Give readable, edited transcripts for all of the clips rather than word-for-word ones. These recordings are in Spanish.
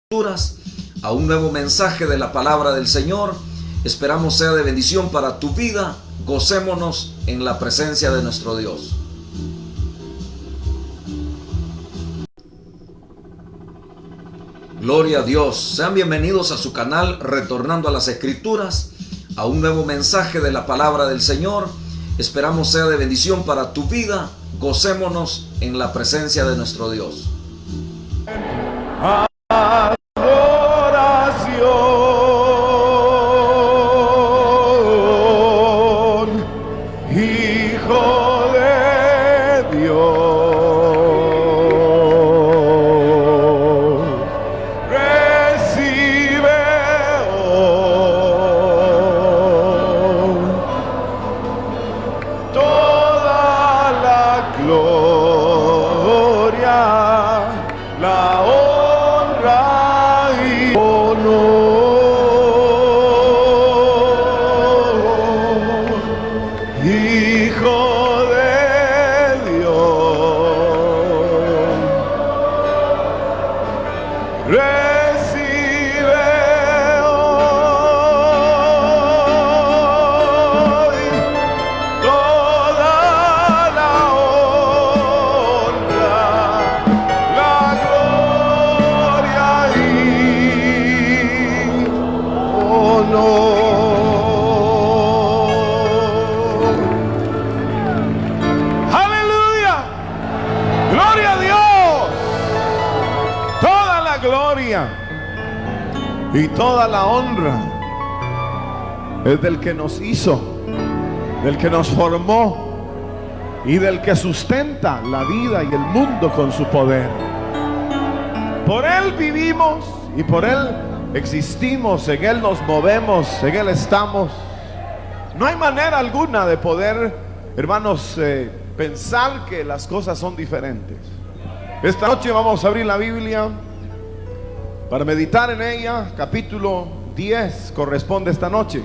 A un nuevo mensaje de la palabra del Señor. Esperamos sea de bendición para tu vida. Gocémonos en la presencia de nuestro Dios. Gloria a Dios. Sean bienvenidos a su canal Retornando a las Escrituras, a un nuevo mensaje de la palabra del Señor. Esperamos sea de bendición para tu vida. Gocémonos en la presencia de nuestro Dios. Hijo de Dios, recibe hoy toda la gloria, la honra y honor. Hijo de Dios, recibe hoy toda la honra, la gloria y honor. Gloria a Dios. Toda la gloria y toda la honra es del que nos hizo, del que nos formó y del que sustenta la vida y el mundo con su poder. Por Él vivimos y por Él existimos, en Él nos movemos, en Él estamos. No hay manera alguna de poder, hermanos, pensar que las cosas son diferentes. Esta noche vamos a abrir la Biblia para meditar en ella. Capítulo 10 corresponde esta noche.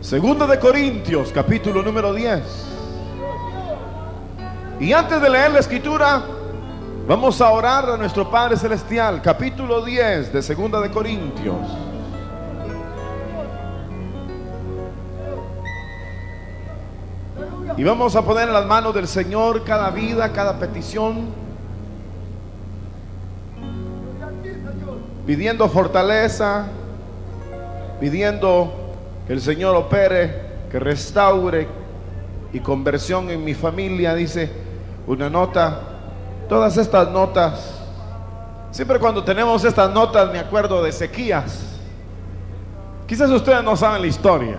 Segunda de Corintios, capítulo número 10. Y antes de leer la escritura, vamos a orar a nuestro Padre Celestial. Capítulo 10 de Segunda de Corintios. Y vamos a poner en las manos del Señor cada vida, cada petición, pidiendo fortaleza, pidiendo que el Señor opere, que restaure y conversión en mi familia. Dice una nota, todas estas notas, siempre cuando tenemos estas notas me acuerdo de Ezequías. Quizás ustedes no saben la historia,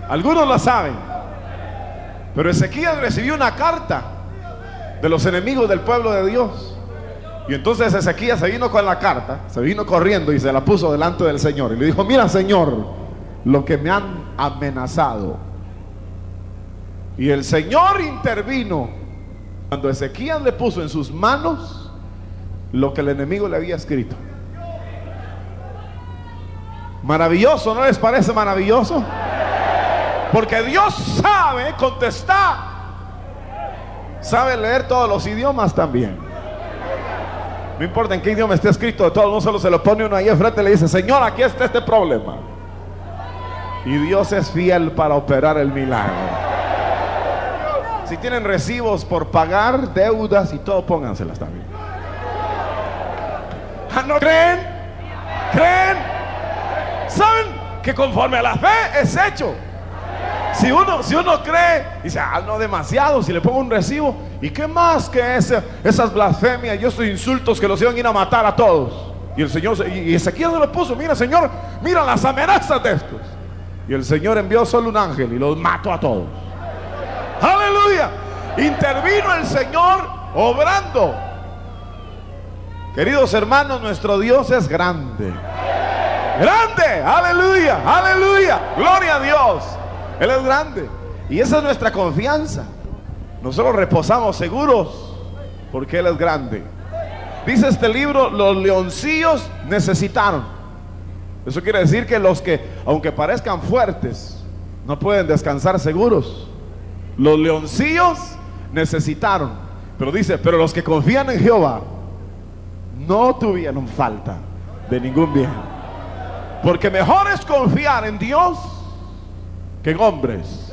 algunos la saben. Pero Ezequías recibió una carta de los enemigos del pueblo de Dios. Y entonces Ezequías se vino con la carta, se vino corriendo y se la puso delante del Señor. Y le dijo: mira, Señor, lo que me han amenazado. Y el Señor intervino cuando Ezequías le puso en sus manos lo que el enemigo le había escrito. Maravilloso, ¿no les parece maravilloso? Porque Dios sabe contestar, sabe leer todos los idiomas también. No importa en qué idioma esté escrito, de todos modos solo se lo pone uno ahí enfrente y le dice: Señor, aquí está este problema. Y Dios es fiel para operar el milagro. Si tienen recibos por pagar, deudas y todo, pónganselas también. ¿No creen? ¿Creen? ¿Saben que conforme a la fe es hecho? Si uno cree, dice: no demasiado, si le pongo un recibo, ¿y qué más que esas blasfemias y esos insultos que los iban a ir a matar a todos? Y el Señor, y Ezequiel se lo puso: mira, Señor, mira las amenazas de estos. Y el Señor envió solo un ángel y los mató a todos. ¡Aleluya! Intervino el Señor obrando. Queridos hermanos, nuestro Dios es grande. ¡Grande! ¡Aleluya! ¡Aleluya! ¡Gloria a Dios! Él es grande y esa es nuestra confianza. Nosotros reposamos seguros porque Él es grande. Dice este libro: los leoncillos necesitaron. Eso quiere decir que los que, aunque parezcan fuertes, no pueden descansar seguros. Los leoncillos necesitaron, pero dice: pero los que confían en Jehová no tuvieron falta de ningún bien. Porque mejor es confiar en Dios que en hombres.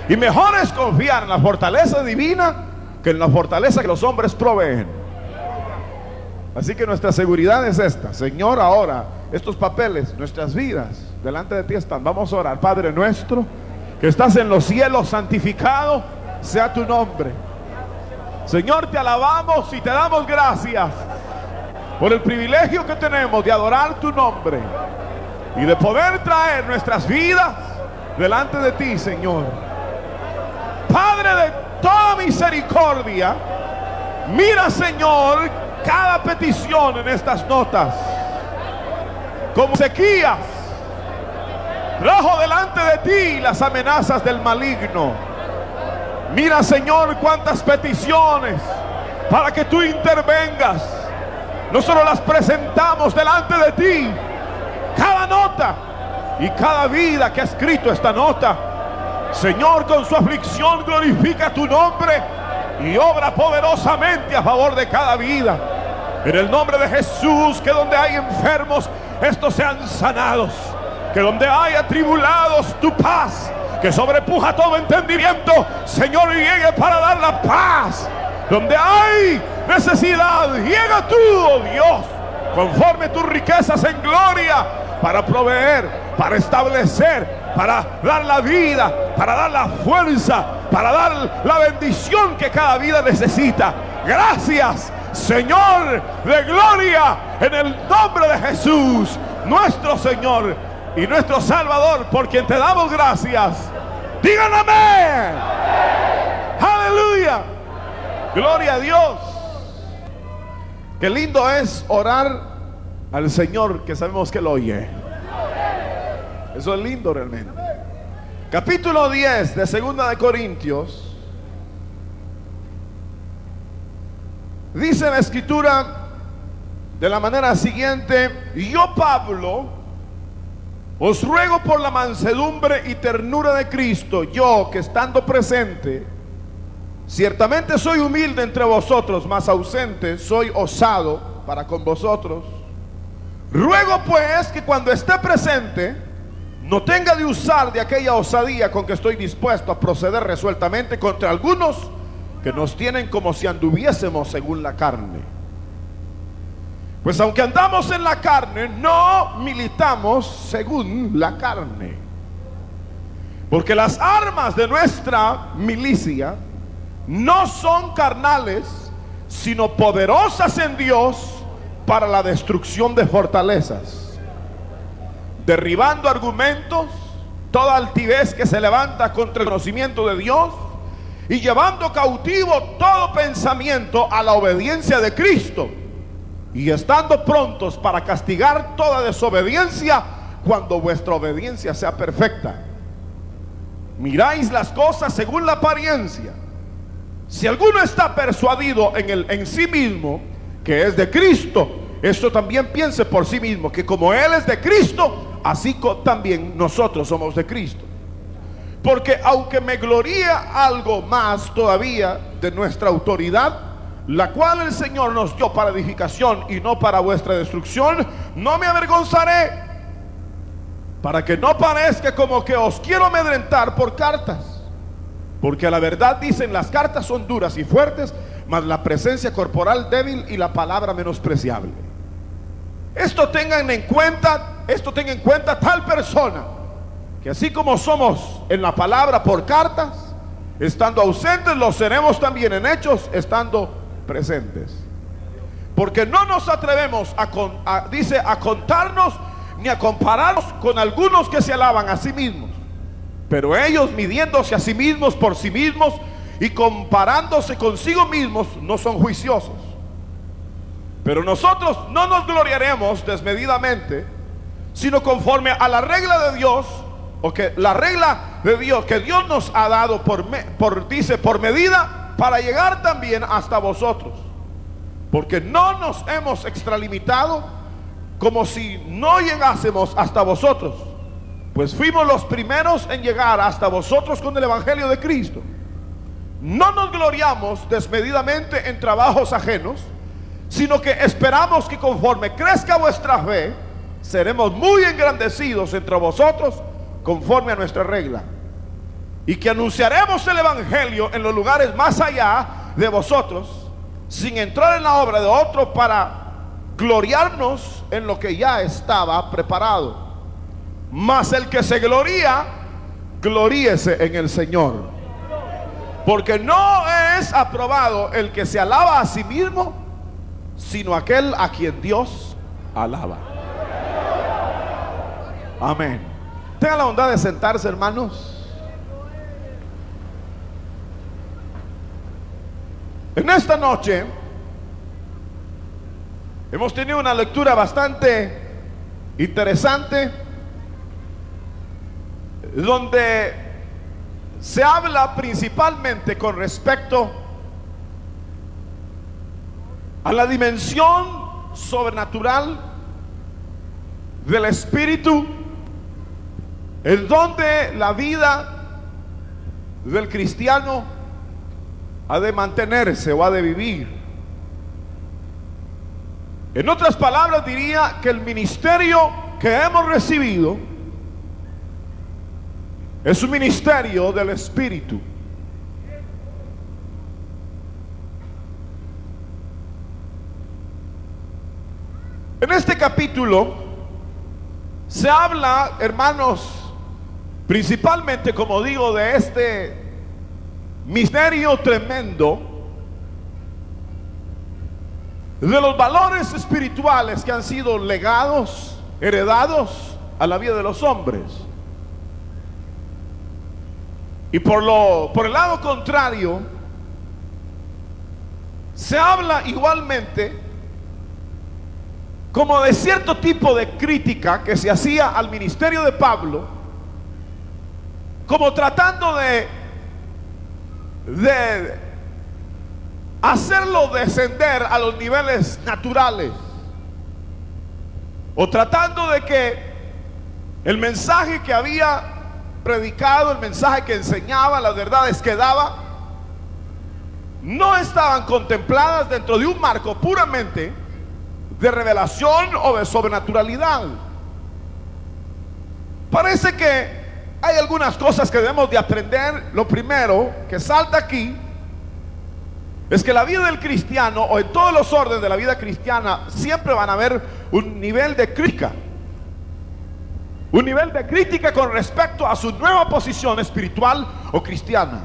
Y mejor es confiar en la fortaleza divina que en la fortaleza que los hombres proveen. Así que nuestra seguridad es esta. Señor, ahora estos papeles, nuestras vidas, delante de ti están. Vamos a orar. Padre nuestro que estás en los cielos, santificado sea tu nombre. Señor, te alabamos y te damos gracias por el privilegio que tenemos de adorar tu nombre y de poder traer nuestras vidas delante de ti, Señor. Padre de toda misericordia, mira, Señor, cada petición en estas notas. Como Ezequías trajo delante de ti las amenazas del maligno. Mira, Señor, cuántas peticiones para que tú intervengas. Nosotros las presentamos delante de ti. Cada nota y cada vida que ha escrito esta nota, Señor, con su aflicción glorifica tu nombre y obra poderosamente a favor de cada vida. En el nombre de Jesús, que donde hay enfermos, estos sean sanados. Que donde hay atribulados, tu paz, que sobrepuja todo entendimiento, Señor, llegue para dar la paz. Donde hay necesidad, llega tú, oh Dios, conforme tus riquezas en gloria, para proveer, para establecer, para dar la vida, para dar la fuerza, para dar la bendición que cada vida necesita. Gracias, Señor de gloria, en el nombre de Jesús, nuestro Señor y nuestro Salvador, por quien te damos gracias. Digan amén. Aleluya. Gloria a Dios. Qué lindo es orar al Señor, que sabemos que lo oye. Eso es lindo realmente. Capítulo 10 de Segunda de Corintios. Dice la escritura de la manera siguiente: yo, Pablo, os ruego por la mansedumbre y ternura de Cristo, yo que estando presente, ciertamente soy humilde entre vosotros, mas ausente soy osado para con vosotros. Ruego pues que cuando esté presente no tenga de usar de aquella osadía con que estoy dispuesto a proceder resueltamente contra algunos que nos tienen como si anduviésemos según la carne. Pues aunque andamos en la carne, no militamos según la carne. Porque las armas de nuestra milicia no son carnales, sino poderosas en Dios para la destrucción de fortalezas, derribando argumentos, toda altivez que se levanta contra el conocimiento de Dios, y llevando cautivo todo pensamiento a la obediencia de Cristo, y estando prontos para castigar toda desobediencia cuando vuestra obediencia sea perfecta. Miráis las cosas según la apariencia. Si alguno está persuadido en sí mismo que es de Cristo, esto también piense por sí mismo, que como Él es de Cristo, así también nosotros somos de Cristo. Porque aunque me gloría algo más todavía de nuestra autoridad, la cual el Señor nos dio para edificación y no para vuestra destrucción, no me avergonzaré, para que no parezca como que os quiero amedrentar por cartas. Porque a la verdad dicen, las cartas son duras y fuertes, mas la presencia corporal débil y la palabra menospreciable. Esto tenga en cuenta tal persona, que así como somos en la palabra por cartas, estando ausentes, lo seremos también en hechos, estando presentes. Porque no nos atrevemos a contarnos ni a compararnos con algunos que se alaban a sí mismos, pero ellos, midiéndose a sí mismos por sí mismos y comparándose consigo mismos, no son juiciosos. Pero nosotros no nos gloriaremos desmedidamente, sino conforme a la regla de Dios, o que la regla de Dios que Dios nos ha dado por medida, para llegar también hasta vosotros. Porque no nos hemos extralimitado como si no llegásemos hasta vosotros, pues fuimos los primeros en llegar hasta vosotros con el Evangelio de Cristo. No nos gloriamos desmedidamente en trabajos ajenos, sino que esperamos que conforme crezca vuestra fe, seremos muy engrandecidos entre vosotros conforme a nuestra regla, y que anunciaremos el evangelio en los lugares más allá de vosotros, sin entrar en la obra de otro, para gloriarnos en lo que ya estaba preparado. Mas el que se gloría, gloríese en el Señor, porque no es aprobado el que se alaba a sí mismo, sino aquel a quien Dios alaba. Amén. Tengan la bondad de sentarse, hermanos. En esta noche hemos tenido una lectura bastante interesante, donde se habla principalmente con respecto a la dimensión sobrenatural del Espíritu, en donde la vida del cristiano ha de mantenerse o ha de vivir. En otras palabras, diría que el ministerio que hemos recibido es un ministerio del Espíritu. En este capítulo se habla, hermanos, principalmente, como digo, de este misterio tremendo, de los valores espirituales que han sido legados, heredados a la vida de los hombres. Y por el lado contrario, se habla igualmente como de cierto tipo de crítica que se hacía al ministerio de Pablo, como tratando de hacerlo descender a los niveles naturales, o tratando de que el mensaje que había predicado, el mensaje que enseñaba, las verdades que daba, no estaban contempladas dentro de un marco puramente de revelación o de sobrenaturalidad. Parece que hay algunas cosas que debemos de aprender. Lo primero que salta aquí es que la vida del cristiano, o en todos los órdenes de la vida cristiana, siempre van a haber un nivel de crítica. Un nivel de crítica con respecto a su nueva posición espiritual o cristiana.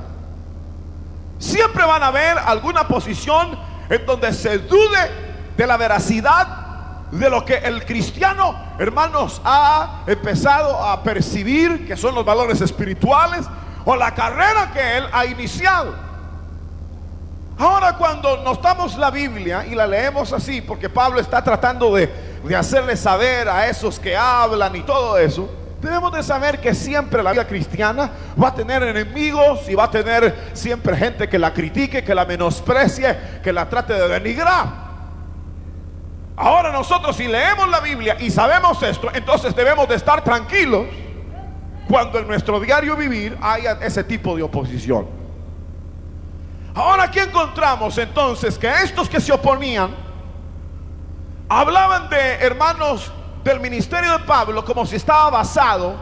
Siempre van a haber alguna posición en donde se dude de la veracidad de lo que el cristiano, hermanos, ha empezado a percibir que son los valores espirituales, o la carrera que él ha iniciado. Ahora, cuando notamos la Biblia y la leemos así, porque Pablo está tratando de hacerle saber a esos que hablan y todo eso, debemos de saber que siempre la vida cristiana va a tener enemigos, y va a tener siempre gente que la critique, que la menosprecie, que la trate de denigrar. Ahora, nosotros, si leemos la Biblia y sabemos esto, entonces debemos de estar tranquilos cuando en nuestro diario vivir haya ese tipo de oposición. Ahora, aquí encontramos entonces que estos que se oponían hablaban de, hermanos, del ministerio de Pablo como si estaba basado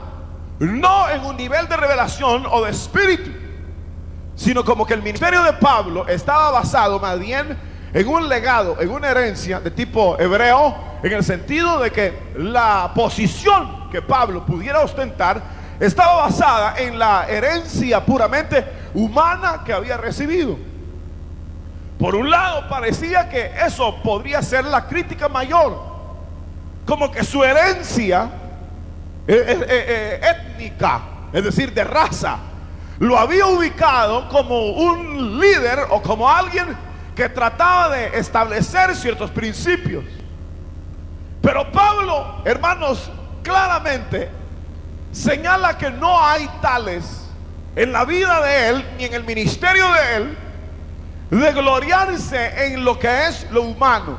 no en un nivel de revelación o de espíritu, sino como que el ministerio de Pablo estaba basado más bien en un legado, en una herencia de tipo hebreo, en el sentido de que la posición que Pablo pudiera ostentar estaba basada en la herencia puramente humana que había recibido. Por un lado, parecía que eso podría ser la crítica mayor, como que su herencia étnica, es decir, de raza, lo había ubicado como un líder o como alguien que trataba de establecer ciertos principios. Pero Pablo, hermanos, claramente señala que no hay tales en la vida de él, ni en el ministerio de él, de gloriarse en lo que es lo humano.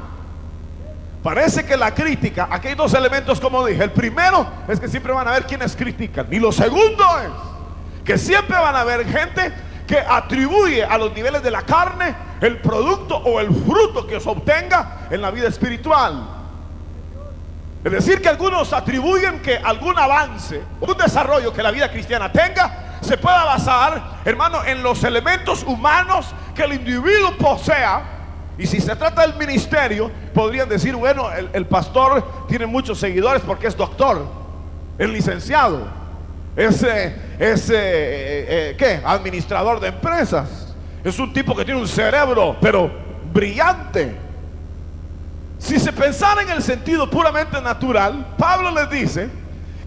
Parece que la crítica, aquí hay dos elementos, como dije. El primero es que siempre van a haber quienes critican, y lo segundo es que siempre van a haber gente que atribuye a los niveles de la carne el producto o el fruto que se obtenga en la vida espiritual. Es decir, que algunos atribuyen que algún avance, un desarrollo que la vida cristiana tenga, se pueda basar, hermano, en los elementos humanos que el individuo posea. Y si se trata del ministerio, podrían decir, bueno, el pastor tiene muchos seguidores porque es doctor, es licenciado, es ¿qué? Administrador de empresas. Es un tipo que tiene un cerebro, pero brillante. Si se pensara en el sentido puramente natural, Pablo les dice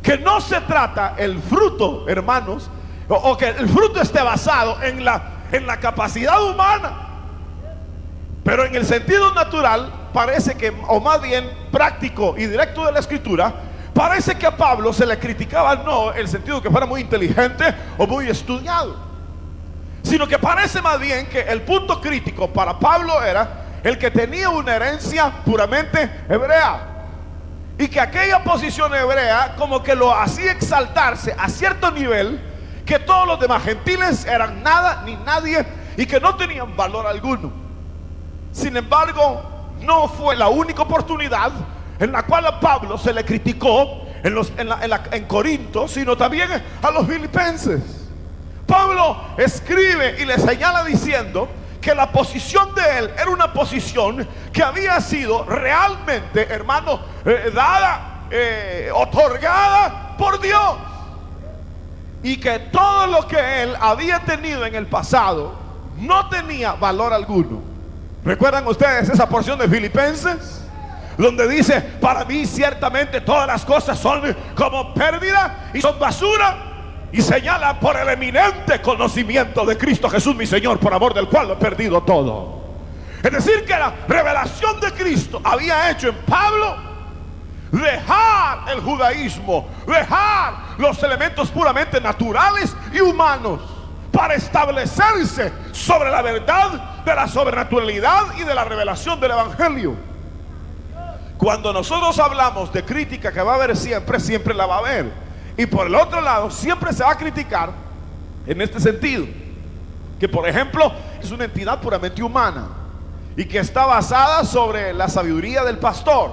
que no se trata el fruto, hermanos, o que el fruto esté basado en la capacidad humana. Pero en el sentido natural parece que, o más bien práctico y directo de la escritura, parece que a Pablo se le criticaba no el sentido que fuera muy inteligente o muy estudiado, sino que parece más bien que el punto crítico para Pablo era el que tenía una herencia puramente hebrea, y que aquella posición hebrea como que lo hacía exaltarse a cierto nivel, que todos los demás gentiles eran nada ni nadie y que no tenían valor alguno. Sin embargo, no fue la única oportunidad en la cual a Pablo se le criticó en Corinto, sino también a los filipenses. Pablo escribe y le señala diciendo que la posición de él era una posición que había sido realmente, hermano, otorgada por Dios, y que todo lo que él había tenido en el pasado no tenía valor alguno. ¿Recuerdan ustedes esa porción de Filipenses? Donde dice, para mí ciertamente todas las cosas son como pérdida y son basura, y señala por el eminente conocimiento de Cristo Jesús mi Señor, por amor del cual he perdido todo. Es decir, que la revelación de Cristo había hecho en Pablo dejar el judaísmo, dejar los elementos puramente naturales y humanos, para establecerse sobre la verdad de la sobrenaturalidad y de la revelación del evangelio. Cuando nosotros hablamos de crítica, que va a haber siempre, siempre la va a haber. Y por el otro lado, siempre se va a criticar en este sentido, que por ejemplo es una entidad puramente humana y que está basada sobre la sabiduría del pastor,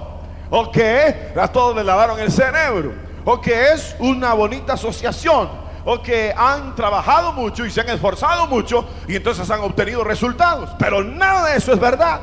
o que a todos le lavaron el cerebro, o que es una bonita asociación, o que han trabajado mucho y se han esforzado mucho y entonces han obtenido resultados. Pero nada de eso es verdad.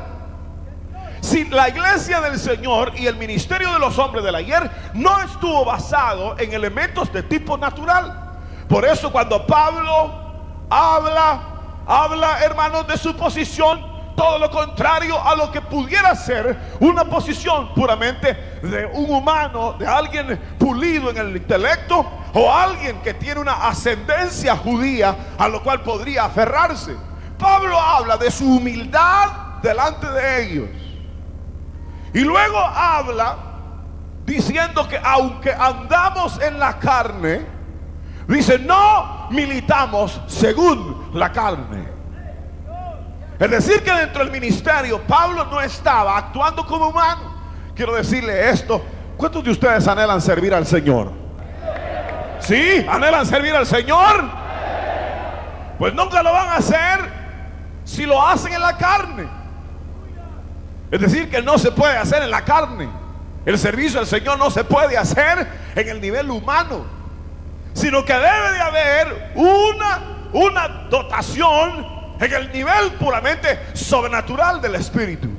Si la iglesia del Señor y el ministerio de los hombres del ayer no estuvo basado en elementos de tipo natural. Por eso cuando Pablo habla, hermanos, de su posición, todo lo contrario a lo que pudiera ser una posición puramente de un humano, de alguien pulido en el intelecto, o alguien que tiene una ascendencia judía a lo cual podría aferrarse. Pablo habla de su humildad delante de ellos. Y luego habla diciendo que aunque andamos en la carne, dice, no militamos según la carne. Es decir, que dentro del ministerio Pablo no estaba actuando como humano. Quiero decirle esto: ¿cuántos de ustedes anhelan servir al Señor? ¿Sí? ¿Anhelan servir al Señor? Pues nunca lo van a hacer si lo hacen en la carne. Es decir, que no se puede hacer en la carne. El servicio al Señor no se puede hacer en el nivel humano, sino que debe de haber una dotación en el nivel puramente sobrenatural del Espíritu.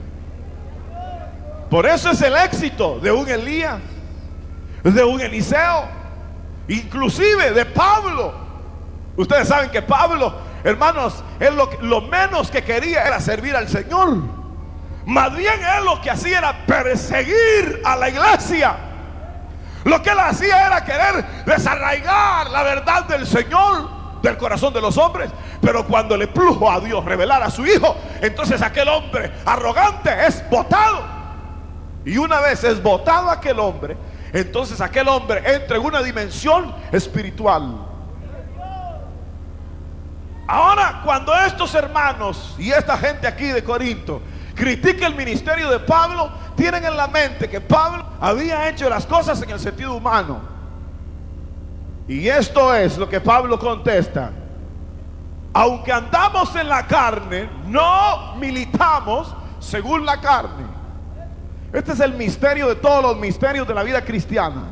Por eso es el éxito de un Elías, de un Eliseo, inclusive de Pablo. Ustedes saben que Pablo, hermanos, él lo menos que quería era servir al Señor. Más bien él lo que hacía era perseguir a la iglesia. Lo que él hacía era querer desarraigar la verdad del Señor del corazón de los hombres. Pero cuando le plujo a Dios revelar a su Hijo, entonces aquel hombre arrogante es botado. Y una vez es botado aquel hombre, entonces aquel hombre entra en una dimensión espiritual. Ahora, cuando estos hermanos y esta gente aquí de Corinto critica el ministerio de Pablo, tienen en la mente que Pablo había hecho las cosas en el sentido humano. Y esto es lo que Pablo contesta: aunque andamos en la carne, no militamos según la carne. Este es el misterio de todos los misterios de la vida cristiana.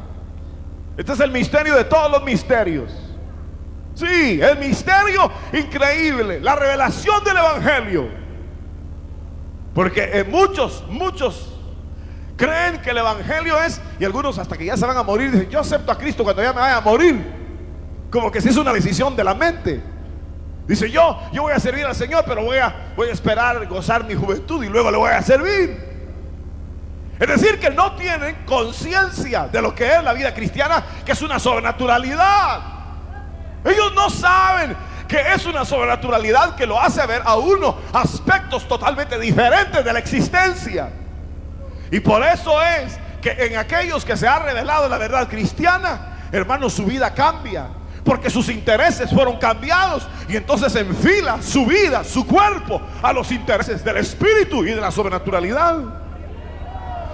Este es el misterio de todos los misterios. Sí, el misterio increíble, la revelación del Evangelio. Porque muchos creen que el Evangelio es, y algunos hasta que ya se van a morir dicen: yo acepto a Cristo cuando ya me vaya a morir. Como que si es una decisión de la mente. Dice: yo voy a servir al Señor, pero voy a esperar gozar mi juventud y luego le voy a servir. Es decir, que no tienen conciencia de lo que es la vida cristiana, que es una sobrenaturalidad. Ellos no saben que es una sobrenaturalidad que lo hace ver a uno aspectos totalmente diferentes de la existencia. Y por eso es que en aquellos que se ha revelado la verdad cristiana, hermanos, su vida cambia, porque sus intereses fueron cambiados, y entonces enfila su vida, su cuerpo, a los intereses del espíritu y de la sobrenaturalidad.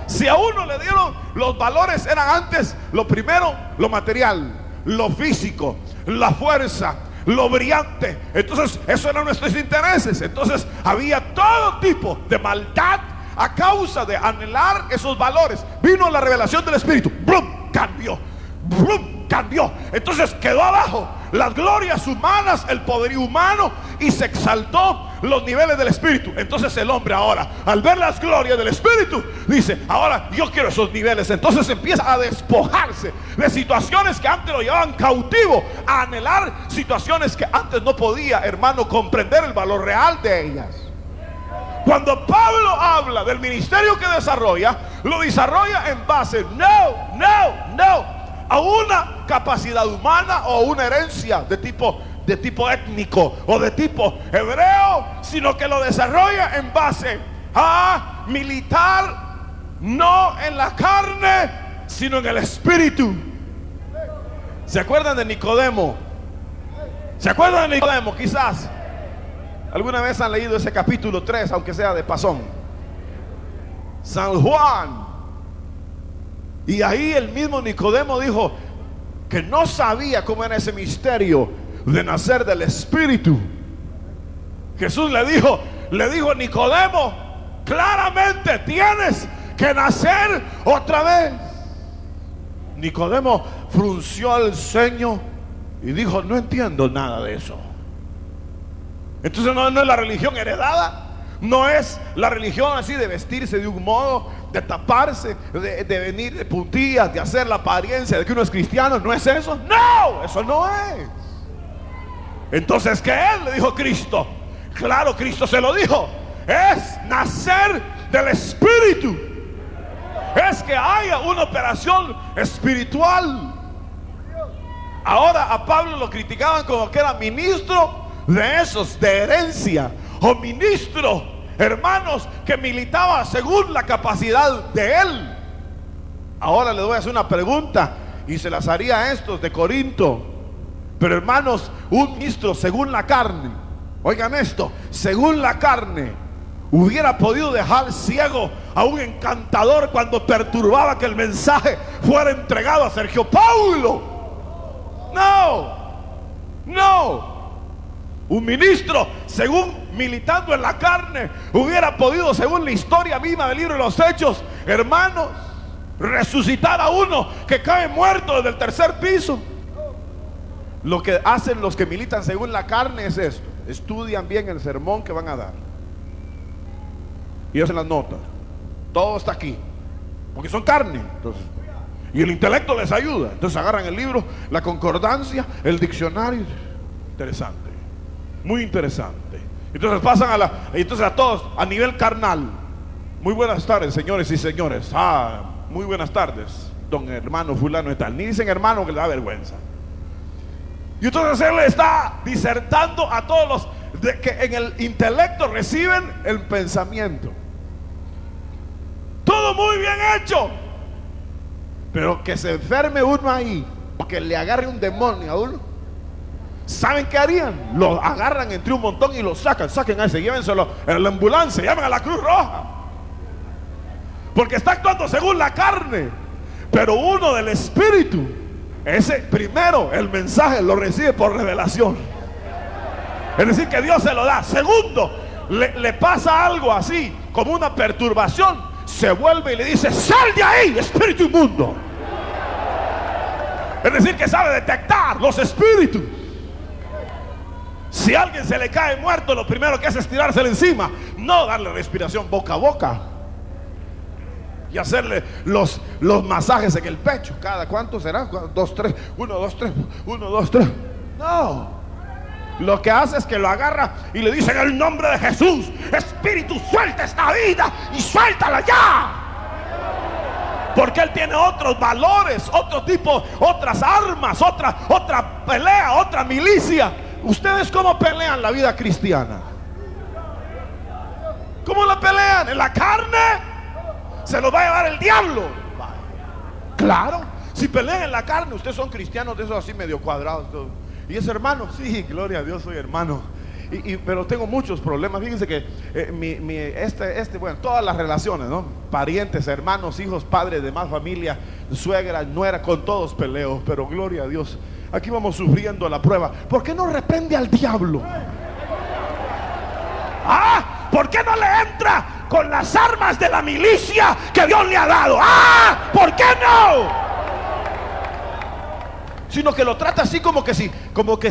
Si a uno le dieron los valores, eran antes lo primero, lo material, lo físico, la fuerza, lo brillante. Entonces esos eran nuestros intereses. Entonces había todo tipo de maldad a causa de anhelar esos valores. Vino la revelación del Espíritu, ¡blum!, cambió, ¡blum!, cambió. Entonces quedó abajo las glorias humanas, el poderío humano, y se exaltó los niveles del Espíritu. Entonces el hombre ahora, al ver las glorias del Espíritu, dice: ahora yo quiero esos niveles. Entonces empieza a despojarse de situaciones que antes lo llevaban cautivo, a anhelar situaciones que antes no podía, hermano, comprender el valor real de ellas. Cuando Pablo habla del ministerio que desarrolla, lo desarrolla en base no a una capacidad humana o una herencia de tipo étnico o de tipo hebreo, sino que lo desarrolla en base a militar, no en la carne, sino en el espíritu. ¿Se acuerdan de Nicodemo? ¿Se acuerdan de Nicodemo? Quizás alguna vez han leído ese capítulo 3, aunque sea de pasón. San Juan. Y ahí el mismo Nicodemo dijo que no sabía cómo era ese misterio de nacer del Espíritu. Jesús le dijo a Nicodemo: claramente tienes que nacer otra vez. Nicodemo frunció el ceño y dijo: no entiendo nada de eso. Entonces no es la religión heredada, no es la religión así de vestirse de un modo, de taparse, de venir de puntillas, de hacer la apariencia de que uno es cristiano. No es eso. No, eso no es. Entonces, ¿qué es? Le dijo Cristo. Claro, Cristo se lo dijo: es nacer del Espíritu, es que haya una operación espiritual. Ahora a Pablo lo criticaban como que era ministro de esos, de herencia, o ministro, hermanos, que militaba según la capacidad de él. Ahora les voy a hacer una pregunta, y se las haría a estos de Corinto. Pero hermanos, un ministro según la carne, oigan esto, según la carne, hubiera podido dejar ciego a un encantador cuando perturbaba que el mensaje fuera entregado a Sergio Paulo. No. Un ministro, según militando en la carne, hubiera podido, según la historia misma del libro de los Hechos, hermanos, resucitar a uno que cae muerto desde el tercer piso. Lo que hacen los que militan según la carne es esto: estudian bien el sermón que van a dar y hacen las notas. Todo está aquí, porque son carne. Entonces, y el intelecto les ayuda. Entonces agarran el libro, la concordancia, el diccionario. Interesante, muy interesante. Entonces pasan entonces a todos a nivel carnal. Muy buenas tardes, señores y señores. Muy buenas tardes, don hermano fulano y tal. Ni dicen hermano, que le da vergüenza. Y entonces él está disertando a todos los que en el intelecto reciben el pensamiento. Todo muy bien hecho, pero que se enferme uno ahí, que le agarre un demonio a uno, ¿saben qué harían? Lo agarran entre un montón y lo saquen a ese, llévenselo en la ambulancia, llamen a la Cruz Roja, porque está actuando según la carne. Pero uno del Espíritu, ese primero, el mensaje lo recibe por revelación, es decir, que Dios se lo da. Segundo, le pasa algo así como una perturbación, se vuelve y le dice: sal de ahí, espíritu inmundo. Es decir, que sabe detectar los espíritus. Si a alguien se le cae muerto, lo primero que hace es tirársele encima, no darle respiración boca a boca y hacerle los masajes en el pecho. ¿Cada cuánto será? 2, 3, 1, 2, 3, 1, 2, 3. No, lo que hace es que lo agarra y le dice: en el nombre de Jesús, espíritu, suelta esta vida y suéltala ya. Porque él tiene otros valores, otro tipo, otras armas, otra pelea, otra milicia. ¿Ustedes cómo pelean la vida cristiana? ¿Cómo la pelean? ¿En la carne? Se los va a llevar el diablo. Claro, si pelean en la carne, ustedes son cristianos de esos así medio cuadrados todo. ¿Y es hermano? Sí, gloria a Dios, soy hermano. Pero tengo muchos problemas. Fíjense que bueno, todas las relaciones, ¿no? Parientes, hermanos, hijos, padres, demás familia, suegra, nuera, con todos peleo. Pero gloria a Dios, aquí vamos sufriendo la prueba. ¿Por qué no reprende al diablo? ¿Por qué no le entra con las armas de la milicia que Dios le ha dado? ¿Por qué no? Sino que lo trata así como que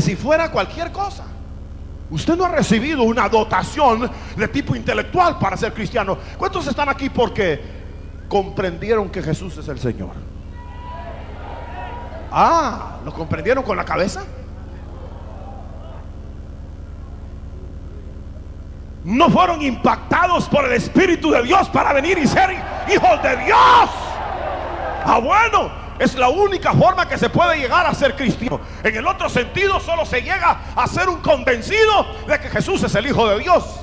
si fuera cualquier cosa. Usted no ha recibido una dotación de tipo intelectual para ser cristiano. ¿Cuántos están aquí porque comprendieron que Jesús es el Señor? ¿Lo comprendieron con la cabeza? No fueron impactados por el Espíritu de Dios para venir y ser hijos de Dios. Bueno, es la única forma que se puede llegar a ser cristiano. En el otro sentido, solo se llega a ser un convencido de que Jesús es el Hijo de Dios.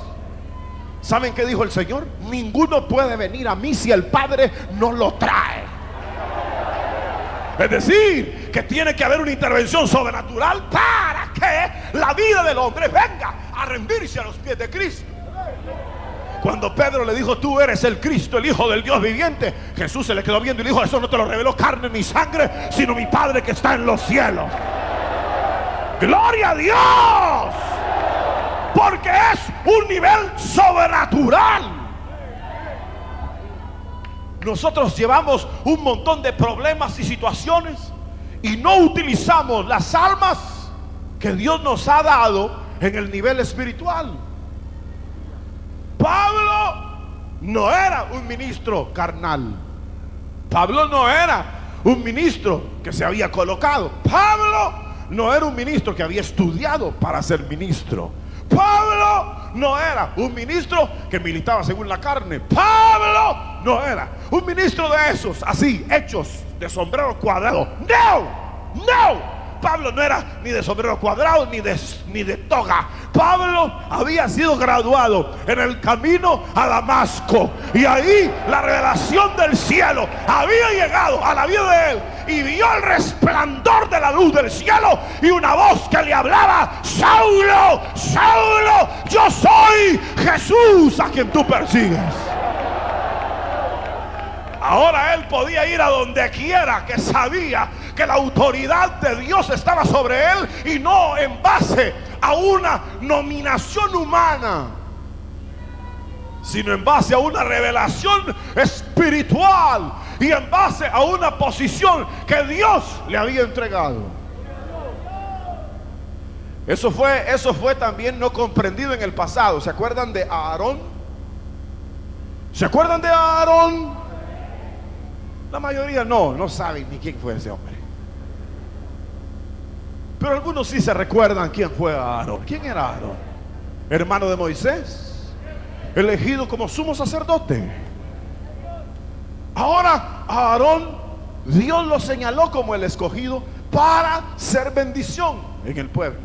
¿Saben qué dijo el Señor? Ninguno puede venir a mí si el Padre no lo trae. Es decir, que tiene que haber una intervención sobrenatural para que la vida del hombre venga a rendirse a los pies de Cristo. Cuando Pedro le dijo: tú eres el Cristo, el Hijo del Dios viviente, Jesús se le quedó viendo y le dijo: eso no te lo reveló carne ni sangre, sino mi Padre que está en los cielos. ¡Gloria a Dios! Porque es un nivel sobrenatural. Nosotros llevamos un montón de problemas y situaciones y no utilizamos las armas que Dios nos ha dado en el nivel espiritual. Pablo no era un ministro carnal. Pablo no era un ministro que se había colocado. Pablo no era un ministro que había estudiado para ser ministro. Pablo no era un ministro que militaba según la carne. Pablo no era un ministro de esos así, hechos de sombrero cuadrado. No. Pablo no era ni de sombrero cuadrado ni de toga. Pablo había sido graduado en el camino a Damasco, y ahí la revelación del cielo había llegado a la vida de él, y vio el resplandor de la luz del cielo y una voz que le hablaba: Saulo, Saulo, yo soy Jesús a quien tú persigues. Ahora él podía ir a donde quiera, que sabía que la autoridad de Dios estaba sobre él, y no en base a una nominación humana, sino en base a una revelación espiritual y en base a una posición que Dios le había entregado. Eso fue también no comprendido en el pasado. ¿Se acuerdan de Aarón? ¿Se acuerdan de Aarón? La mayoría no saben ni quién fue ese hombre. Pero algunos sí se recuerdan quién fue Aarón. ¿Quién era Aarón? Hermano de Moisés, elegido como sumo sacerdote. Ahora Aarón, Dios lo señaló como el escogido para ser bendición en el pueblo.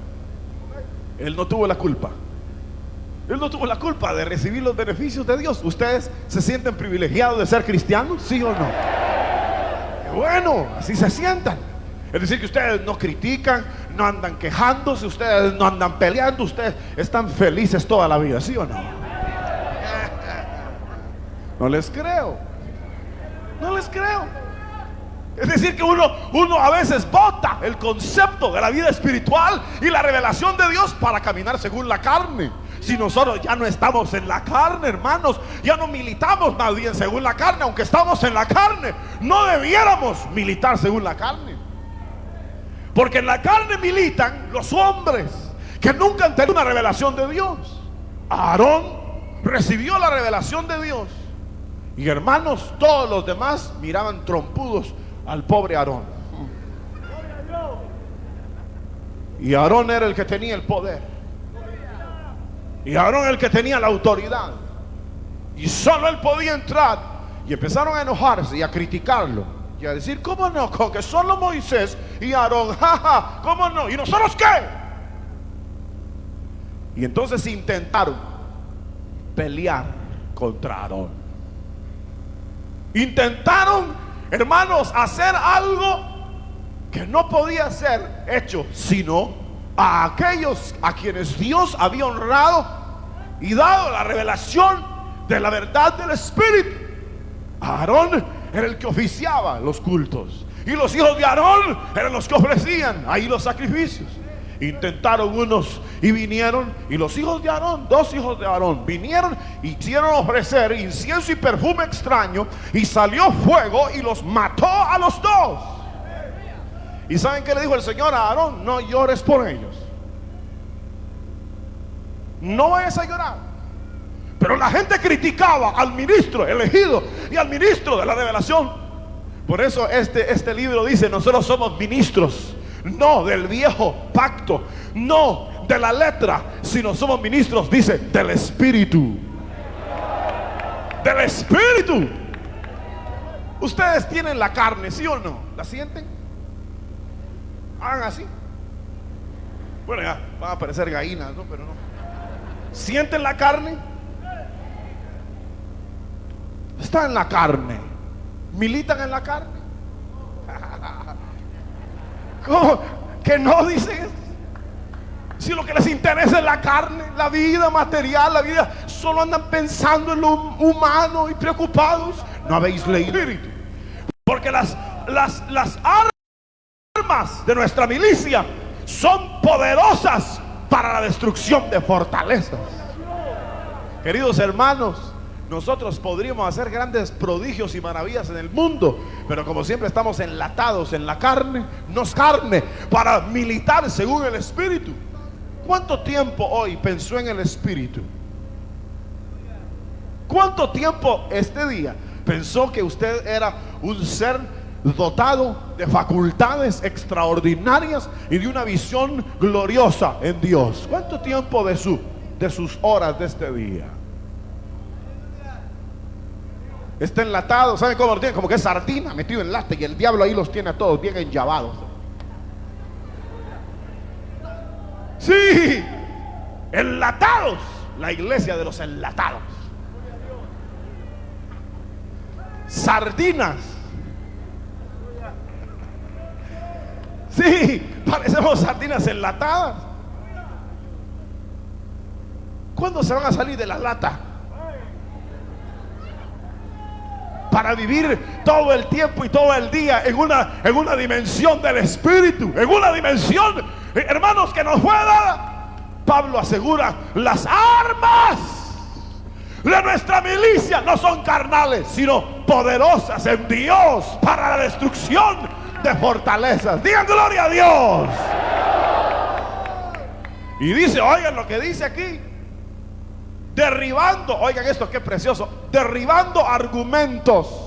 Él no tuvo la culpa. Él no tuvo la culpa de recibir los beneficios de Dios. ¿Ustedes se sienten privilegiados de ser cristianos? ¿Sí o no? Bueno, así se sientan. Es decir, que ustedes no critican, no andan quejándose, ustedes no andan peleando, ustedes están felices toda la vida, ¿sí o no? No les creo. No les creo. Es decir, que uno a veces bota el concepto de la vida espiritual y la revelación de Dios para caminar según la carne. Si nosotros ya no estamos en la carne, hermanos, ya no militamos más bien según la carne, aunque estamos en la carne, no debiéramos militar según la carne. Porque en la carne militan los hombres que nunca han tenido una revelación de Dios. Aarón recibió la revelación de Dios. Y hermanos, todos los demás miraban trompudos al pobre Aarón. Y Aarón era el que tenía el poder. Y Aarón era el que tenía la autoridad. Y solo él podía entrar. Y empezaron a enojarse y a criticarlo. Y a decir, ¿cómo no? Con que solo Moisés y Aarón, jaja, ¿cómo no? ¿Y nosotros qué? Y entonces intentaron pelear contra Aarón. Intentaron, hermanos, hacer algo que no podía ser hecho, sino a aquellos a quienes Dios había honrado y dado la revelación de la verdad del Espíritu. Aarón era el que oficiaba los cultos, y los hijos de Aarón eran los que ofrecían ahí los sacrificios. Intentaron unos y vinieron, y los hijos de Aarón, 2 hijos de Aarón, vinieron y hicieron ofrecer incienso y perfume extraño, y salió fuego y los mató a los 2. ¿Y saben qué le dijo el Señor a Aarón? No llores por ellos, no vayas a llorar. Pero la gente criticaba al ministro elegido y al ministro de la revelación. Por eso este libro dice: nosotros somos ministros, no del viejo pacto, no de la letra, sino somos ministros, dice, del Espíritu. Del Espíritu. Ustedes tienen la carne, ¿sí o no? ¿La sienten? Hagan así. Bueno, ya van a aparecer gallinas, ¿no? Pero no. ¿Sienten la carne? Está en la carne. ¿Militan en la carne? ¿Cómo? ¿Que no dicen eso? Si lo que les interesa es la carne, la vida material, la vida, solo andan pensando en lo humano y preocupados. No habéis leído el Espíritu. Porque las armas de nuestra milicia son poderosas para la destrucción de fortalezas. Queridos hermanos, nosotros podríamos hacer grandes prodigios y maravillas en el mundo, pero como siempre estamos enlatados en la carne, no es carne para militar según el Espíritu. ¿Cuánto tiempo hoy pensó en el Espíritu? ¿Cuánto tiempo este día pensó que usted era un ser dotado de facultades extraordinarias y de una visión gloriosa en Dios? ¿Cuánto tiempo de sus horas de este día está enlatado? ¿Saben cómo lo tiene? Como que es sardina metido en lata, y el diablo ahí los tiene a todos bien enllavados. Sí, enlatados. La iglesia de los enlatados. Sardinas. Sí, parecemos sardinas enlatadas. ¿Cuándo se van a salir de la lata? Para vivir todo el tiempo y todo el día en una dimensión del Espíritu, en una dimensión, hermanos, que nos fue dada. Pablo asegura: las armas de nuestra milicia no son carnales, sino poderosas en Dios para la destrucción de fortalezas. Digan gloria a Dios. Y dice, oigan lo que dice aquí: derribando, oigan esto, qué precioso, derribando argumentos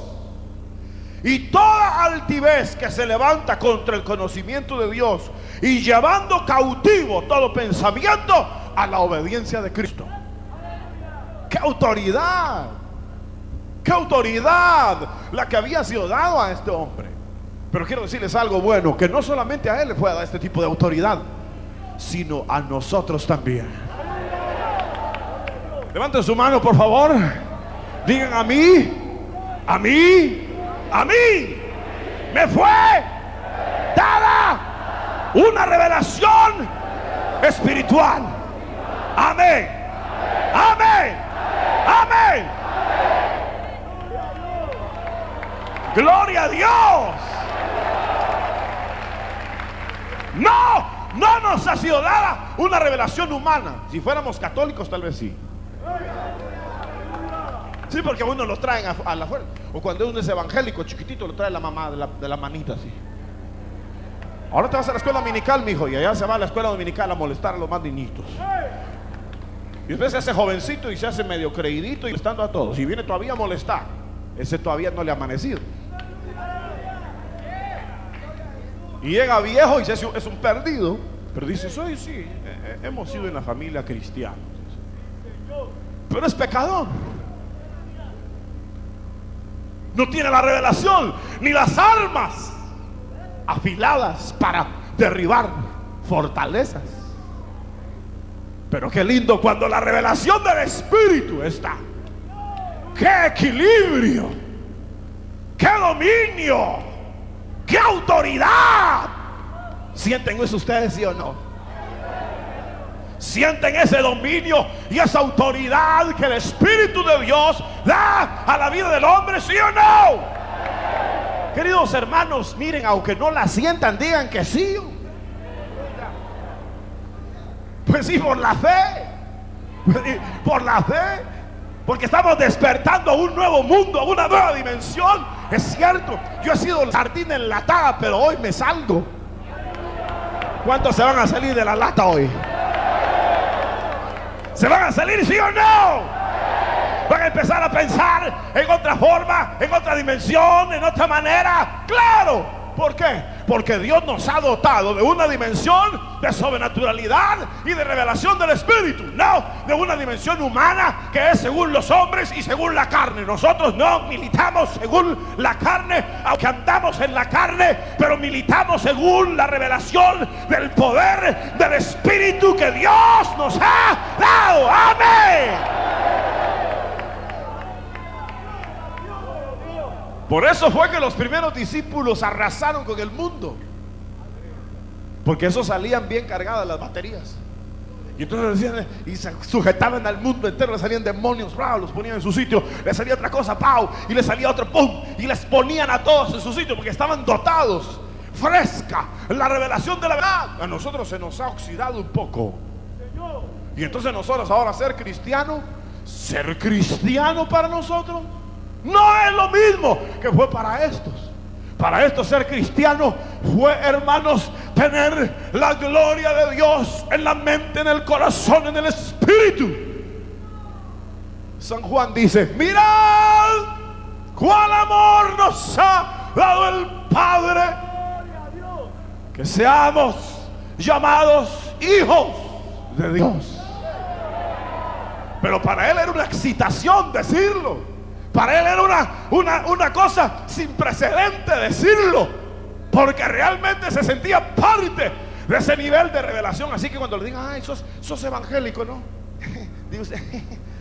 y toda altivez que se levanta contra el conocimiento de Dios, y llevando cautivo todo pensamiento a la obediencia de Cristo. ¡Qué autoridad! ¡Qué autoridad la que había sido dado a este hombre! Pero quiero decirles algo bueno, que no solamente a él le fue dada este tipo de autoridad, sino a nosotros también. Levanten su mano, por favor. Digan: a mí me fue dada una revelación espiritual. Amén. Amén. Amén. Gloria a Dios. No No nos ha sido dada una revelación humana. Si fuéramos católicos tal vez sí. Sí, porque a uno lo traen a la fuerza. O cuando uno es evangélico, chiquitito, lo trae la mamá de la manita así. Ahora te vas a la escuela dominical, mijo, y allá se va a la escuela dominical a molestar a los más niñitos. Y después se hace jovencito y se hace medio creidito y molestando a todos. Y viene todavía a molestar. Ese todavía no le ha amanecido. Y llega viejo y es un perdido. Pero dice, sí, hemos sido en la familia cristiana. Pero es pecador. No tiene la revelación ni las armas afiladas para derribar fortalezas. Pero qué lindo cuando la revelación del Espíritu está. ¡Qué equilibrio! ¡Qué dominio! ¡Qué autoridad! ¿Sienten eso ustedes, sí o no? ¿Sienten ese dominio y esa autoridad que el Espíritu de Dios da a la vida del hombre, sí o no? Queridos hermanos, miren, aunque no la sientan, digan que sí. Pues sí, por la fe. Por la fe. Porque estamos despertando a un nuevo mundo, a una nueva dimensión. Es cierto, yo he sido sardina enlatada, pero hoy me salgo. ¿Cuántos se van a salir de la lata hoy? ¿Se van a salir, sí o no? Van a empezar a pensar en otra forma, en otra dimensión, en otra manera. ¡Claro! ¿Por qué? Porque Dios nos ha dotado de una dimensión de sobrenaturalidad y de revelación del Espíritu. No de una dimensión humana que es según los hombres y según la carne. Nosotros no militamos según la carne, aunque andamos en la carne, pero militamos según la revelación del poder del Espíritu que Dios nos ha dado. ¡Amén! Por eso fue que los primeros discípulos arrasaron con el mundo, porque esos salían bien cargadas las baterías. Y entonces decían, y se sujetaban al mundo entero. Le salían demonios, los ponían en su sitio. Le salía otra cosa, y le salía otro, pum, y les ponían a todos en su sitio, porque estaban dotados. Fresca la revelación de la verdad. A nosotros se nos ha oxidado un poco. Y entonces nosotros ahora ser cristiano para nosotros no es lo mismo que fue para estos. Para estos ser cristiano fue, hermanos, tener la gloria de Dios en la mente, en el corazón, en el espíritu. San Juan dice: mirad cuál amor nos ha dado el Padre, que seamos llamados hijos de Dios. Pero para él era una excitación decirlo. Para él era una cosa sin precedente decirlo, porque realmente se sentía parte de ese nivel de revelación. Así que cuando le digan, ay, sos evangélico, ¿no? Dice usted,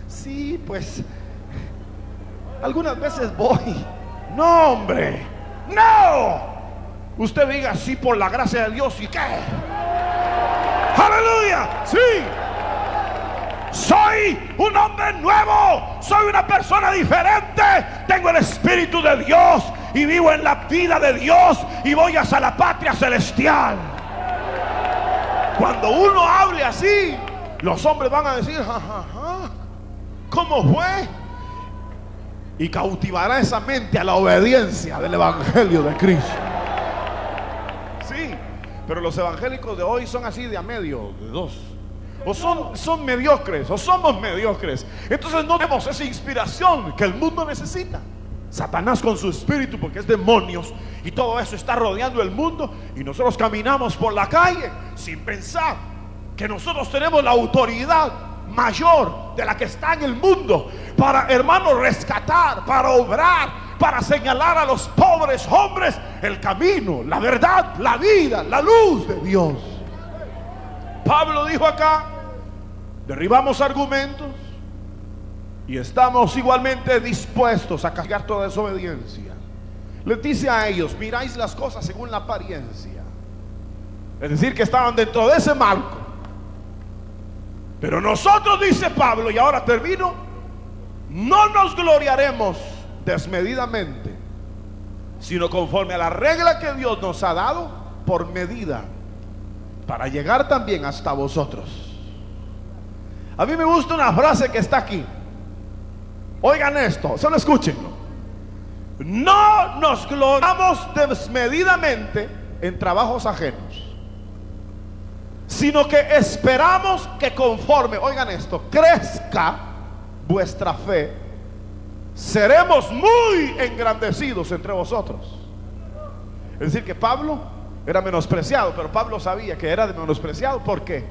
sí, pues algunas veces voy. No, hombre, no. Usted diga, sí, por la gracia de Dios. ¿Y qué? ¡Aleluya! Sí. Soy un hombre nuevo, soy una persona diferente, tengo el Espíritu de Dios y vivo en la vida de Dios y voy hacia la patria celestial. Cuando uno hable así, los hombres van a decir, ¿cómo fue? Y cautivará esa mente a la obediencia del Evangelio de Cristo. Sí, pero los evangélicos de hoy son así de a medio, de dos. O son mediocres, o somos mediocres. Entonces no tenemos esa inspiración que el mundo necesita. Satanás con su espíritu, porque es demonios, y todo eso está rodeando el mundo, y nosotros caminamos por la calle sin pensar que nosotros tenemos la autoridad mayor de la que está en el mundo para, hermanos, rescatar, para obrar, para señalar a los pobres hombres el camino, la verdad, la vida, la luz de Dios. Pablo dijo acá: derribamos argumentos y estamos igualmente dispuestos a castigar toda desobediencia. Les dice a ellos: miráis las cosas según la apariencia. Es decir, que estaban dentro de ese marco. Pero nosotros, dice Pablo, y ahora termino, no nos gloriaremos desmedidamente, sino conforme a la regla que Dios nos ha dado por medida. para llegar también hasta vosotros. A mí me gusta una frase que está aquí. Oigan esto, solo escúchenlo. No nos gloriamos desmedidamente en trabajos ajenos, sino que esperamos que conforme, oigan esto, crezca vuestra fe, seremos muy engrandecidos entre vosotros. Es decir, que Pablo era menospreciado, pero Pablo sabía que era menospreciado. ¿Por qué?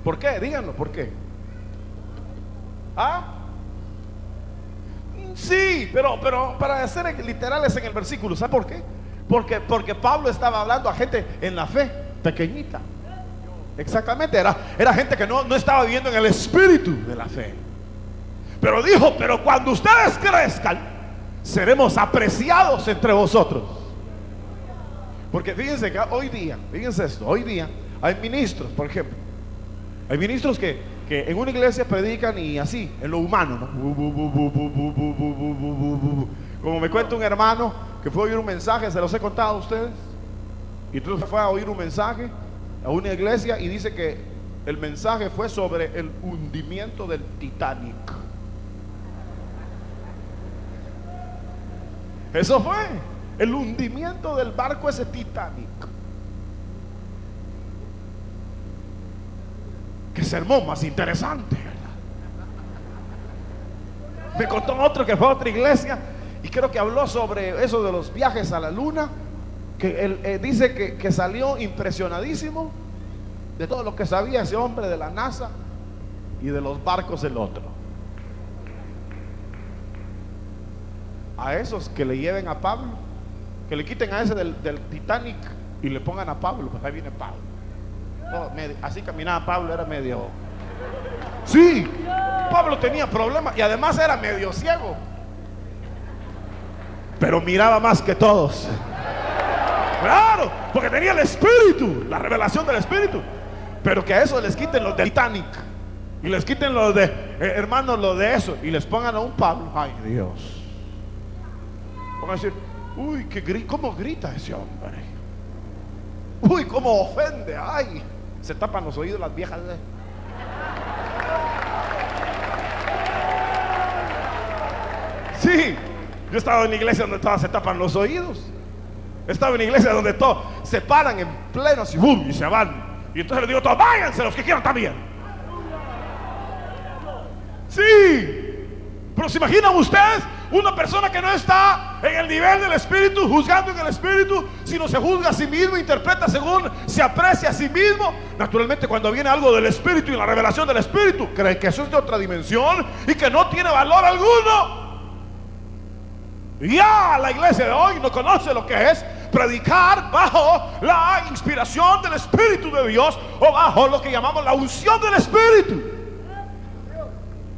¿Por qué? Díganlo, ¿por qué? ¿Ah? Sí, pero para ser literales en el versículo, ¿sabe por qué? Porque Pablo estaba hablando a gente en la fe pequeñita. Exactamente, era gente que no estaba viviendo en el espíritu de la fe. Pero dijo, pero cuando ustedes crezcan, seremos apreciados entre vosotros. Porque fíjense que hoy día, fíjense esto, hoy día hay ministros, por ejemplo. Hay ministros que en una iglesia predican y así, en lo humano, ¿no? Como me cuenta un hermano que fue a oír un mensaje, se los he contado a ustedes. Y entonces fue a oír un mensaje a una iglesia y dice que el mensaje fue sobre el hundimiento del Titanic. Eso fue el hundimiento del barco ese Titanic. Qué sermón más interesante, ¿verdad? Me contó otro que fue a otra iglesia y creo que habló sobre eso de los viajes a la luna, que él dice que salió impresionadísimo de todo lo que sabía ese hombre de la NASA y de los barcos del otro. A esos que le lleven a Pablo, que le quiten a ese del Titanic y le pongan a Pablo, pues ahí viene Pablo. Así caminaba Pablo, era medio... Sí, Pablo tenía problemas y además era medio ciego, pero miraba más que todos. Claro, porque tenía el espíritu, la revelación del espíritu. Pero que a eso les quiten los de Titanic y les quiten los de hermanos, los de eso, y les pongan a un Pablo. Ay, Dios. Van a decir, uy, cómo grita ese hombre. Uy, cómo ofende. Ay, se tapan los oídos las viejas. Sí, yo estaba en la iglesia donde todas se tapan los oídos. Estaba en una iglesia donde todos se paran en plenos y boom, y se van. Y entonces les digo a todos, váyanse los que quieran también. Sí, pero ¿se imaginan ustedes una persona que no está en el nivel del espíritu, juzgando en el espíritu, sino se juzga a sí mismo, interpreta según se aprecia a sí mismo? Naturalmente, cuando viene algo del espíritu y la revelación del espíritu, cree que eso es de otra dimensión y que no tiene valor alguno. Ya la iglesia de hoy no conoce lo que es predicar bajo la inspiración del Espíritu de Dios, o bajo lo que llamamos la unción del Espíritu.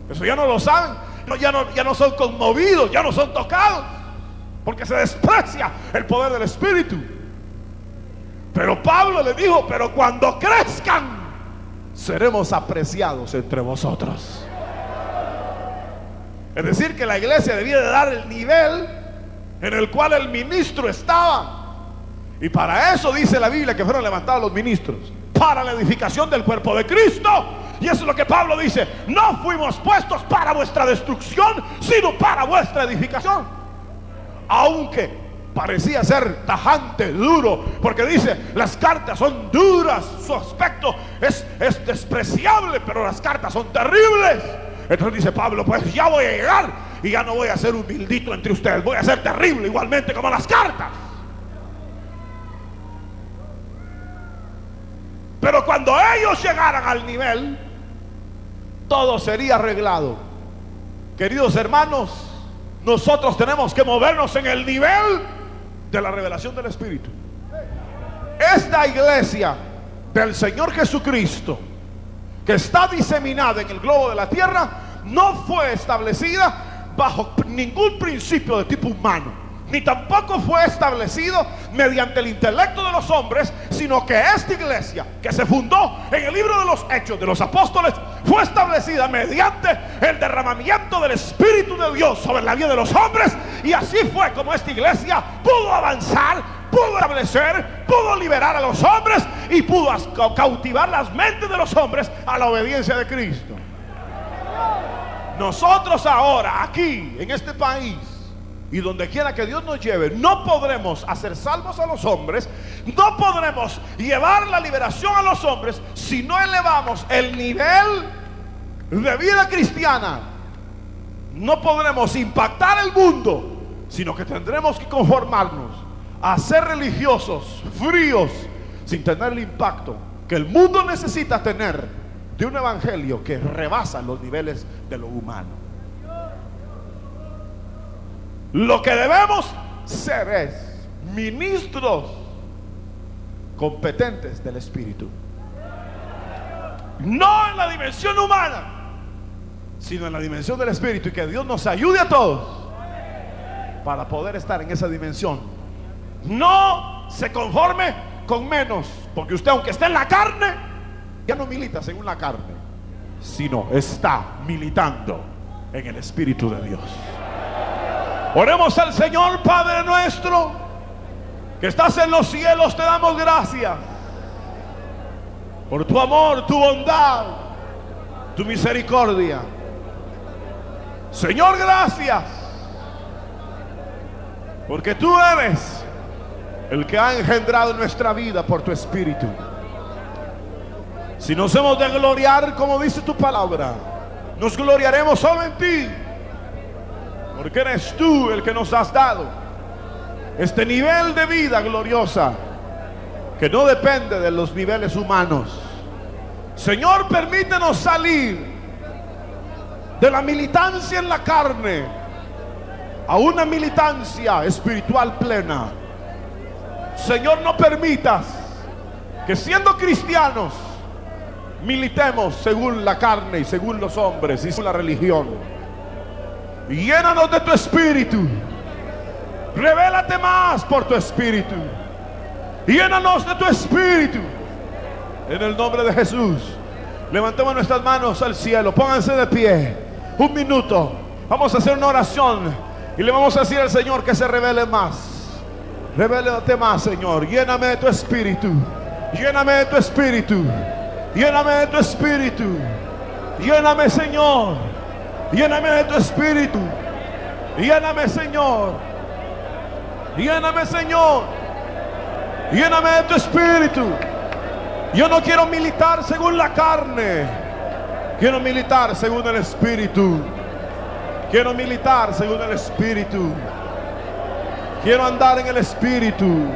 Eso ya no lo saben, ya no son conmovidos, ya no son tocados, porque se desprecia el poder del Espíritu. Pero Pablo le dijo, pero cuando crezcan, seremos apreciados entre vosotros. Es decir, que la iglesia debía de dar el nivel en el cual el ministro estaba. Y para eso dice la Biblia que fueron levantados los ministros, para la edificación del cuerpo de Cristo. Y eso es lo que Pablo dice: no fuimos puestos para vuestra destrucción, sino para vuestra edificación. Aunque parecía ser tajante, duro, porque dice, las cartas son duras, su aspecto es despreciable, pero las cartas son terribles. Entonces dice Pablo, pues ya voy a llegar y ya no voy a ser humildito entre ustedes, voy a ser terrible igualmente como las cartas. Pero cuando ellos llegaran al nivel, todo sería arreglado. Queridos hermanos, nosotros tenemos que movernos en el nivel de la revelación del Espíritu. Esta iglesia del Señor Jesucristo, que está diseminada en el globo de la tierra, no fue establecida bajo ningún principio de tipo humano, ni tampoco fue establecido mediante el intelecto de los hombres, sino que esta iglesia, que se fundó en el libro de los Hechos de los Apóstoles, fue establecida mediante el derramamiento del Espíritu de Dios sobre la vida de los hombres. Y así fue como esta iglesia pudo avanzar, pudo establecer, pudo liberar a los hombres y pudo cautivar las mentes de los hombres a la obediencia de Cristo. Nosotros ahora, aquí, en este país, y donde quiera que Dios nos lleve, no podremos hacer salvos a los hombres, no podremos llevar la liberación a los hombres si no elevamos el nivel de vida cristiana. No podremos impactar el mundo, sino que tendremos que conformarnos a ser religiosos, fríos, sin tener el impacto que el mundo necesita tener de un evangelio que rebasa los niveles de lo humano. Lo que debemos ser es ministros competentes del Espíritu, no en la dimensión humana, sino en la dimensión del Espíritu, y que Dios nos ayude a todos para poder estar en esa dimensión. No se conforme con menos, porque usted, aunque esté en la carne, ya no milita según la carne, sino está militando en el Espíritu de Dios. Oremos al Señor. Padre nuestro que estás en los cielos, te damos gracias por tu amor, tu bondad, tu misericordia. Señor, gracias porque tú eres el que ha engendrado nuestra vida por tu Espíritu. Si nos hemos de gloriar, como dice tu palabra, nos gloriaremos solo en ti, porque eres tú el que nos has dado este nivel de vida gloriosa que no depende de los niveles humanos. Señor, permítenos salir de la militancia en la carne a una militancia espiritual plena. Señor, no permitas que siendo cristianos militemos según la carne y según los hombres y según la religión. Llénanos de tu Espíritu. Revélate más por tu Espíritu. Llénanos de tu Espíritu. En el nombre de Jesús, levantemos nuestras manos al cielo. Pónganse de pie. Un minuto. Vamos a hacer una oración y le vamos a decir al Señor que se revele más. Revélate más, Señor. Lléname de tu Espíritu. Lléname de tu Espíritu. Lléname de tu Espíritu. Lléname, Señor. Lléname de tu Espíritu. Lléname, Señor. Lléname, Señor. Lléname de tu Espíritu. Yo no quiero militar según la carne. Quiero militar según el Espíritu. Quiero militar según el Espíritu. Quiero andar en el Espíritu.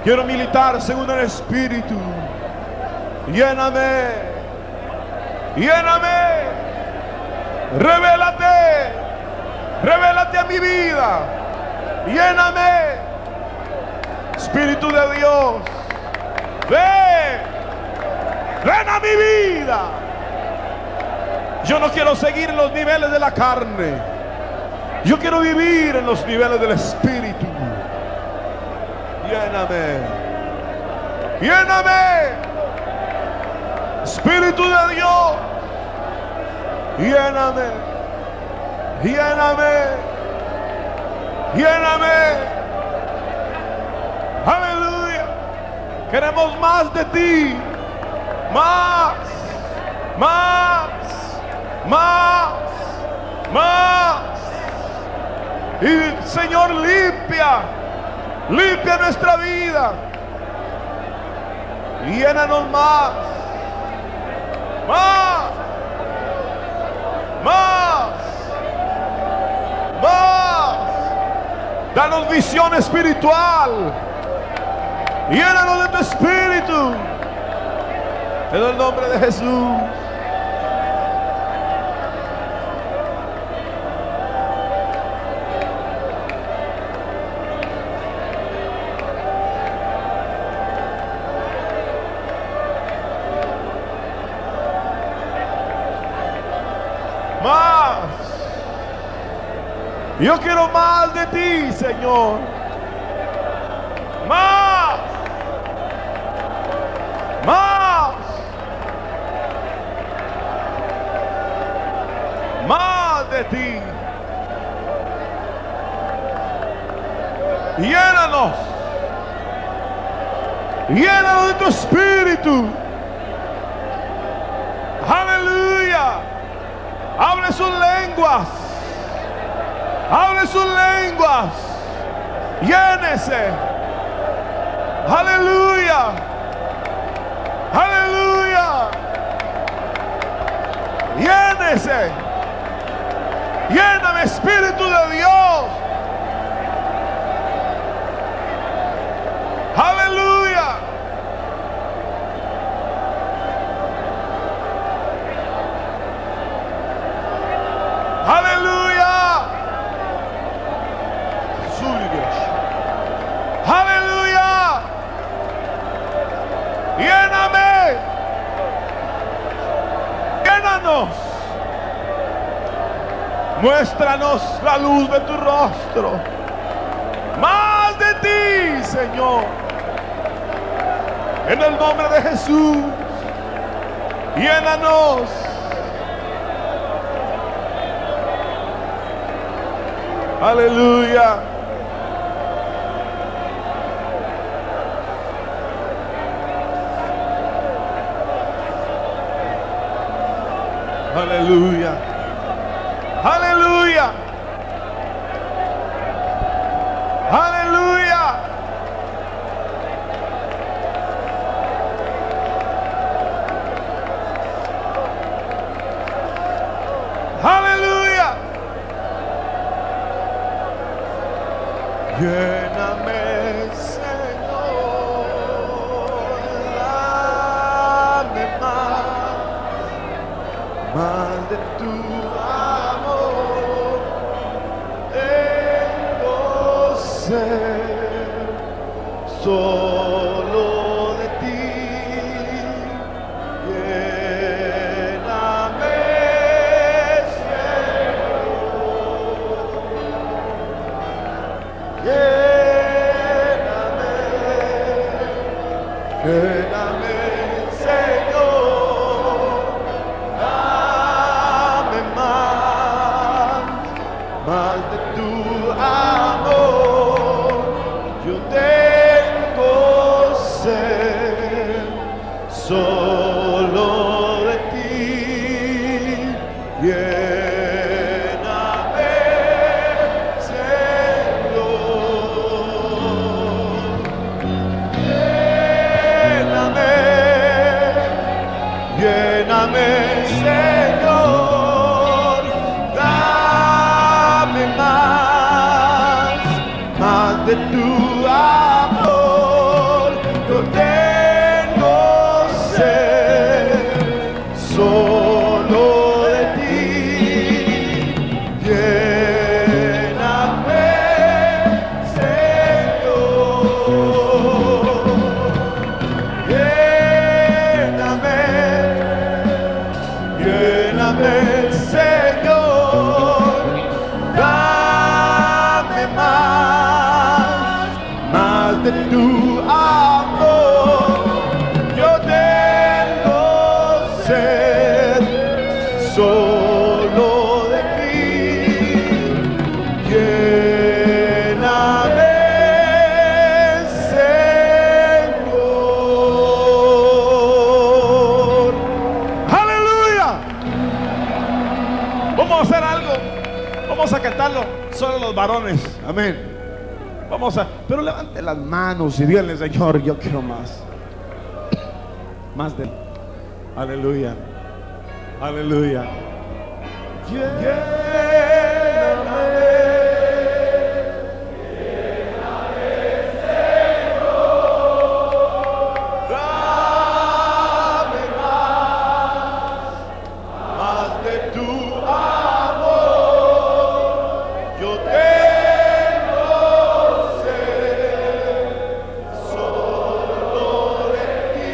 Quiero militar según el Espíritu. Lléname. Lléname. Revélate. Revélate a mi vida. Lléname. Espíritu de Dios, ven. Ven a mi vida. Yo no quiero seguir en los niveles de la carne. Yo quiero vivir en los niveles del Espíritu. Lléname. Lléname. Espíritu de Dios, lléname. Lléname. Lléname. Aleluya. Queremos más de ti. Más. Más. Más. Más. Y Señor, limpia nuestra vida. Llénanos más. Más. Más. Más. Danos visión espiritual. Llénanos de tu Espíritu. En el nombre de Jesús. Más. Yo quiero más de ti, Señor. Más. Más. Más de ti. Llénanos. Llénalo de tu espíritu. Aleluya. Hable sus lenguas. Hable sus lenguas. Llénese. Aleluya. Aleluya. Llénese. Lléname, Espíritu de Dios. Aleluya. Aleluya. Aleluya. Lléname. Llénanos. Muéstranos la luz de tu rostro. Más de ti, Señor. En el nombre de Jesús. Llénanos. Aleluya. Aleluya. Aleluya. Aleluya. Aleluya. Lléname, Señor, dame más de tu amor. Tengo sed solo de ti. Lléname, Señor. Lléname, Señor, dame más de tu amor. Yo tengo sed solo de ti. Lléname, Señor. Lléname, Señor, dame más de tu amor. Yo tengo sed solo de ti. Lléname, Señor. Lléname, Señor, dame más de tu amor. Yo tengo sed solo de ti. Lléname, Señor. ¡Aleluya! Vamos a hacer algo. Vamos a cantarlo solo los varones. Amén. Vamos a, pero levante las manos y díganle, Señor, yo quiero más. Más de. Aleluya. Aleluya. Dame más de tu amor. Yo tengo sed solo de ti.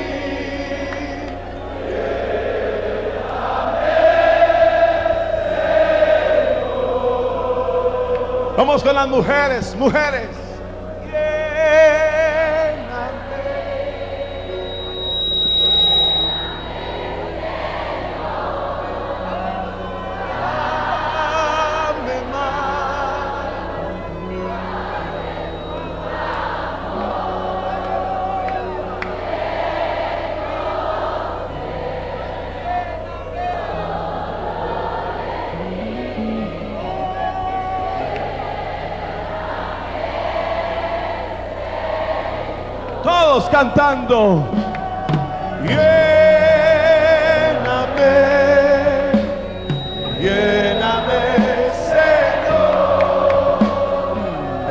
Vamos con las mujeres, mujeres. Todos cantando. Lléname, lléname, Señor.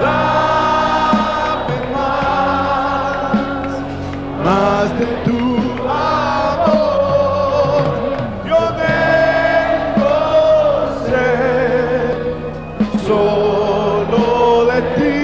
Dame más de tu amor. Yo tengo sed solo de ti.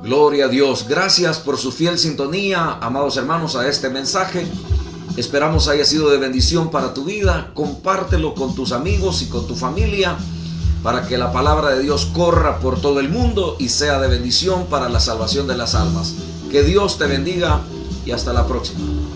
Gloria a Dios. Gracias por su fiel sintonía, amados hermanos, a este mensaje. Esperamos haya sido de bendición para tu vida. Compártelo con tus amigos y con tu familia para que la palabra de Dios corra por todo el mundo y sea de bendición para la salvación de las almas. Que Dios te bendiga y hasta la próxima.